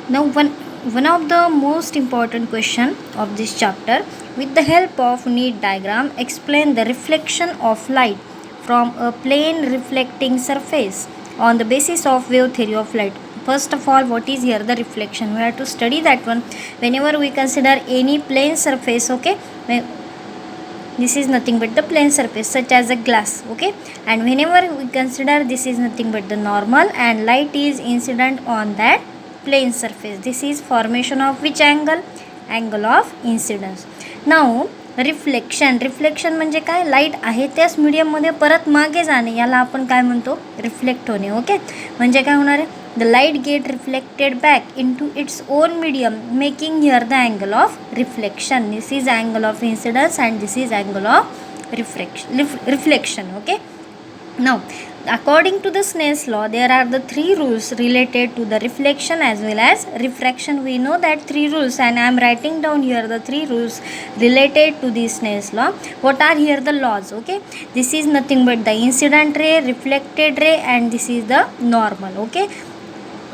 Now one of the most important question of this chapter, with the help of neat diagram, explain the reflection of light from a plane reflecting surface on the basis of wave theory of light. First of all, what is here the reflection? We have to study that one. Whenever we consider any plane surface, okay, this is nothing but the plane surface such as a glass, okay, and whenever we consider this is nothing but the normal and light is incident on that plane surface, this is formation of which angle? Angle of incidence. Now reflection म्हणजे काय? Light आहे त्याच मीडियममध्ये परत मागे जाणे, याला आपण काय म्हणतो? रिफ्लेक्ट होणे. ओके, म्हणजे काय होणार आहे? The light get reflected back into its own medium making here the angle of reflection. This is angle of incidence and this is angle of reflection. Okay, now according to the Snell's law, there are the three rules related to the reflection as well as refraction. We know that three rules and I am writing down here the three rules related to the Snell's law. What are here the laws? Okay, this is nothing but the incident ray, reflected ray, and this is the normal. Okay,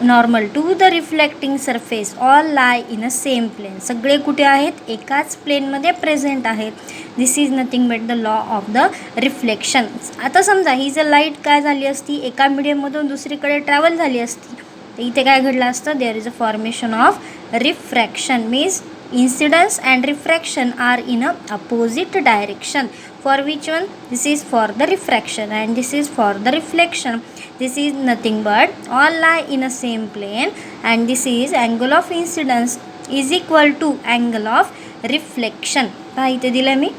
normal to the reflecting surface all lie in a same plane. सगळे कुठे आहेत? एकाच प्लेनमध्ये present आहेत. This is nothing but the law of the reflection. आता समजा ही जर light काय झाली असती, एका मीडियममधून दुसरीकडे ट्रॅव्हल झाली असती, तर इथे काय घडलं असतं? There is a formation of refraction. Means incidence and refraction are in a opposite direction. For which one? This is for the refraction and this is for the reflection. This is nothing but all lie in a same plane and this is angle of incidence is equal to angle of reflection. पहा इथे दिलं मी,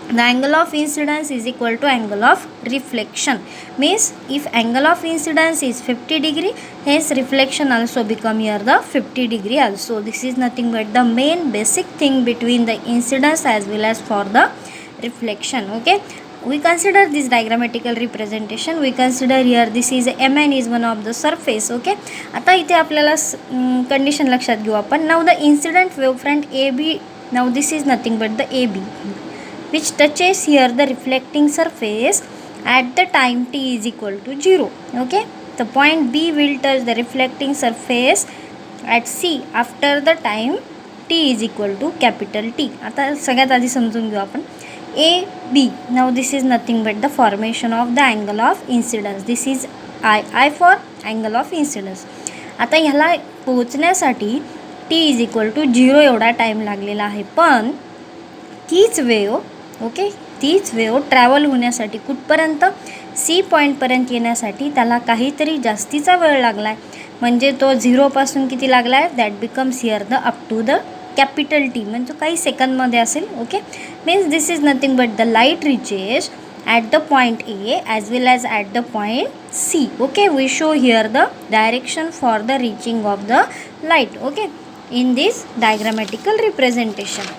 the angle of incidence is equal to angle of reflection. Means if angle of incidence is 50 degree, hence reflection also become here the 50 degree also. This is nothing but the main basic thing between the incidence as well as for the reflection. Okay, we consider this diagrammatical representation. We consider here this is Mn is one of the surface. Okay, आता इथे आपल्याला condition लक्षात घेऊ आपण. Now the incident wavefront AB, now this is nothing but the AB which touches here the reflecting surface at the time t is equal to 0. Okay, the point B will touch the reflecting surface at C after the time t is equal to capital T. आता सगळ्यात आधी समजून घेऊ आपण A B. Now this is nothing but the formation of the angle of incidence. This is I for angle of incidence. आता ह्याला पोहोचण्यासाठी t is equal to 0 एवढा टाईम लागलेला आहे, पण तीच वेव, ओके, तीच वेव ट्रॅव्हल होण्यासाठी कुठपर्यंत? सी पॉईंटपर्यंत येण्यासाठी त्याला काहीतरी जास्तीचा वेळ लागला आहे. म्हणजे तो 0पासून किती लागला आहे? That becomes here the up to the capital T, म्हणजे काही सेकंदमध्ये असेल. Okay, means this is nothing but the light reaches at the point A as well as at the point C. Okay, we show here the direction for the reaching of the light. Okay, in this diagrammatical representation.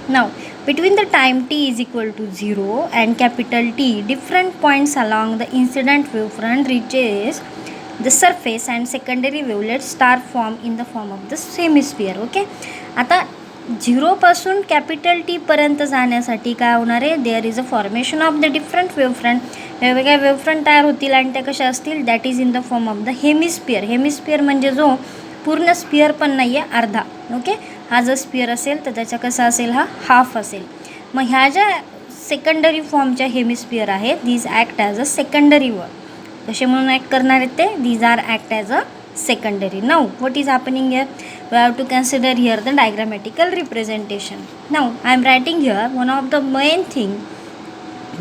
Now between the time t is equal to 0 and capital T, different points along the incident wavefront reaches the surface and secondary wavelets start form in the form of the hemisphere. Okay, आता 0 पासून capital T पर्यंत जाण्यासाठी काय होणार आहे? There is a formation of the different wavefront. वेगवेगळ्या wavefront तयार होतील आणि त्या कशा असतील? That is in the form of the hemisphere. Hemisphere म्हणजे जो पूर्ण स्पियर पण नाही आहे, अर्धा. ओके, हा जर स्पियर असेल तर त्याचा कसा असेल? हा हाफ असेल. मग ह्या ज्या सेकंडरी फॉर्मच्या हेमिस्पियर आहेत, these act as a secondary word. कसे म्हणून ॲक्ट करणार आहेत ते? These are act as a secondary. Now what is happening here? We have to consider here the diagrammatical representation. Now I am writing here one of the main thing,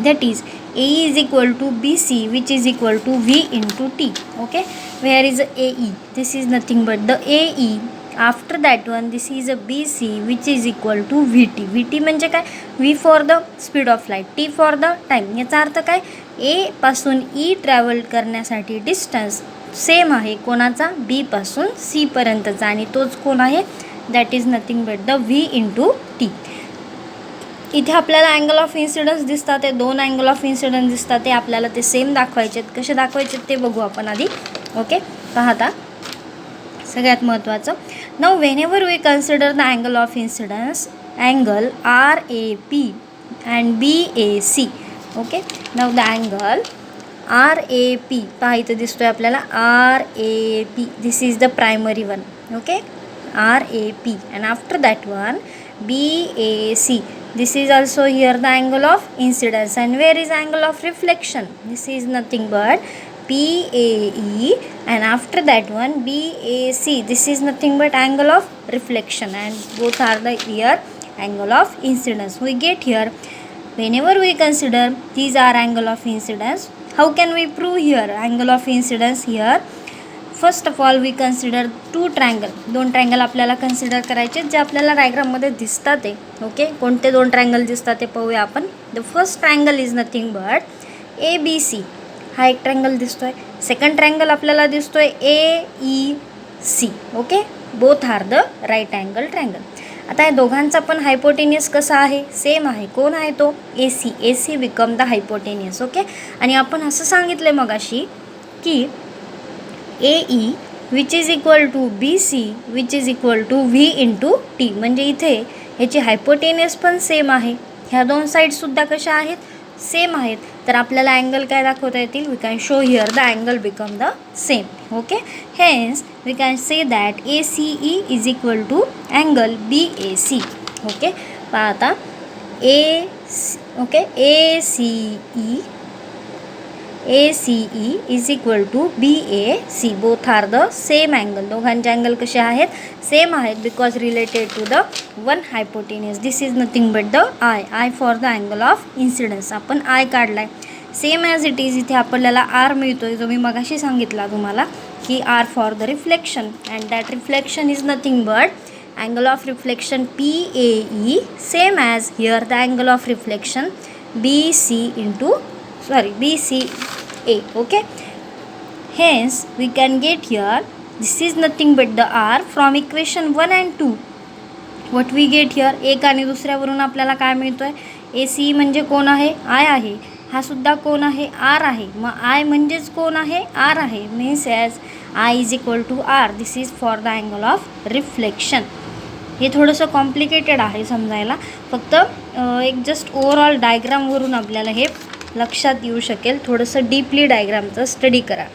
that is A is equal to BC which is equal to V into T. Okay, where is AE? This is nothing but the AE. After that one this is a BC which is equal to VT. VT म्हणजे काय? V for the speed of light, T for the time. याचा अर्थ काय? A पासून E travel करण्यासाठी distance same आहे कोणाचा? बी पासून सी पर्यंतचा, आणि तोच कोण आहे? That is nothing but the V into T. इथे आपल्याला अँगल ऑफ इन्सिडन्स दिसतात, ते दोन अँगल ऑफ इन्सिडन्स दिसतात, ते आपल्याला ते सेम दाखवायचे आहेत. कसे दाखवायचे ते बघू आपण आधी. ओके, पाहता सगळ्यात महत्त्वाचं. Now whenever we consider the angle of incidence, angle RAP and BAC. Okay, now the angle RAP पहा इथं दिसतोय आपल्याला RAP. This is the primary one. Okay, RAP. And after that one BAC. This is also here the angle of incidence. And where is angle of reflection? This is nothing but PAE. And after that one BAC. This is nothing but angle of reflection. And both are the here angle of incidence. We get here whenever we consider these are angle of incidence. How can we prove here angle of incidence here? First of all we consider two triangle. दोन triangle आपल्याला consider करायचे जे आपल्याला डायग्राममध्ये दिसतात ते. Okay, कोणते दोन ट्रायंगल दिसतात ते पाहूया आपण. The first triangle is nothing but ABC. हा एक ट्रायंगल दिसतोय. सेकंड ट्रायंगल आपल्याला दिसतोय AEC. Okay, both are the right angle triangle. आता या दोघांचा पण हायपोटेनियस कसा आहे? सेम आहे. कोण आहे तो? AC. AC become the hypotenuse. Okay, आणि आपण असं सांगितलं मगाशी की AE which is equal to BC which is equal to V into T. म्हणजे इथे ह्याची हायपोटेनियस पण सेम आहे. ह्या दोन साईडसुद्धा कशा आहेत? सेम आहेत. तर आपल्याला अँगल काय दाखवता येतील? We can show here the angle become the same. Okay, hence we can say that ACE is equal to angle BAC. Okay, पहा आता ACE is equal to BAC. Both are the same angle. दोघांचे angle कसे आहेत? Same आहेत because related to the one hypotenuse. This is nothing but the I for the angle of incidence. आपण I काढलाय. Same as it is इथे आपल्याला R मिळतोय जो मी मगाशी सांगितला तुम्हाला की R for the reflection. And that reflection is nothing but angle of reflection PAE. Same as here the angle of reflection BCA. Okay, hence we can get here this is nothing but the R from equation 1 and 2. what we get here? एक आणि दुसऱ्यावरून आपल्याला काय मिळतोय? ACE म्हणजे कोण आहे? I आहे. हा सुद्धा कोण आहे? R आहे. मग I म्हणजेच कोण आहे? R आहे. Means as I is equal to R. This is for the angle of reflection. हे थोडंसं कॉम्प्लिकेटेड आहे समजायला. फक्त एक जस्ट ओव्हरऑल डायग्रामवरून आपल्याला हे लक्षात येऊ शकेल. थोडंसं डीपली डायग्रामचं स्टडी करा.